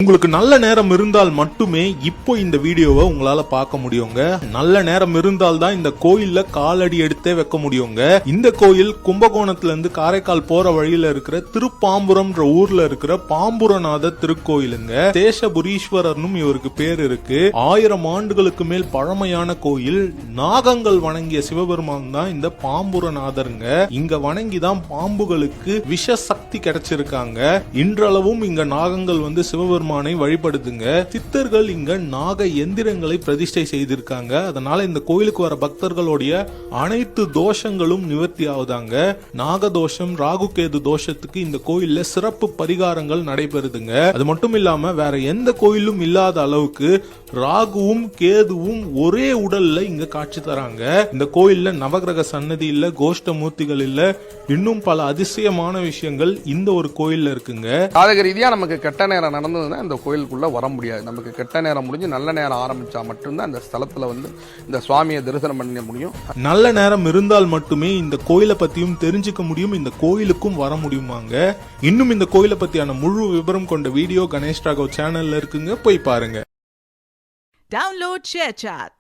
உங்களுக்கு நல்ல நேரம் இருந்தால் மட்டுமே இப்போ இந்த வீடியோவை உங்களால பார்க்க முடியுங்க. நல்ல நேரம் இருந்தால் தான் இந்த கோயில்ல காலடி எடுத்தே வைக்க முடியுங்க. இந்த கோயில் கும்பகோணத்துல இருந்து காரைக்கால் போற வழியில இருக்கிற திருப்பாம்புரம் ஊர்ல இருக்கிற பாம்புரநாத திருக்கோயிலுங்க. சேஷபுரீஸ்வரர்னும் இவருக்கு பேர் இருக்கு. 1000 ஆண்டுகளுக்கு மேல் பழமையான கோயில். நாகங்கள் வணங்கிய சிவபெருமான் தான் இந்த பாம்புரநாதருங்க. இங்க வணங்கிதான் பாம்புகளுக்கு விஷ சக்தி கிடைச்சிருக்காங்க. இன்றளவும் இங்க நாகங்கள் வந்து சிவபெருமான் வழிபடுதுங்க. சித்தர்கள் இங்க நாக எந்திரங்களை பிரதிஷ்டை செய்திருக்காங்க. அதனால இந்த கோயிலுக்கு வர பக்தர்களுடைய அனைத்து தோஷங்களும் நிவர்த்தி ஆகுதாங்க. நாகதோஷம், ராகுகேது தோஷத்துக்கு இந்த கோயில்ல சிறப்பு பரிகாரங்கள் நடைபெறுதுங்க. அது மட்டும் இல்லாம வேற எந்த கோயிலும் இல்லாத அளவுக்கு ராகுவும் கேதுவும் ஒரே உடல்ல இங்க காட்சி தராங்க. இந்த கோயில்ல நவகிரக சன்னதி இல்ல, கோஷ்ட மூர்த்திகள் இல்ல, இன்னும் பல அதிசயமான விஷயங்கள் இந்த ஒரு கோயில்ல இருக்குங்க. ஜாதக ரீதியா நமக்கு கெட்ட நேரம் நடந்ததுன்னா இந்த கோயிலுக்குள்ள வர முடியாது. நமக்கு கெட்ட நேரம் முடிஞ்சு நல்ல நேரம் ஆரம்பிச்சா மட்டும்தான் இந்த ஸ்தலத்துல வந்து இந்த சுவாமியை தரிசனம் பண்ண முடியும். நல்ல நேரம் இருந்தால் மட்டுமே இந்த கோயிலை பத்தியும் தெரிஞ்சுக்க முடியும், இந்த கோயிலுக்கும் வர முடியுமாங்க. இன்னும் இந்த கோயிலை பத்தியான முழு விவரம் கொண்ட வீடியோ கணேஷ் ராகவ் சேனல்ல இருக்குங்க, போய் பாருங்க. Download ShareChat.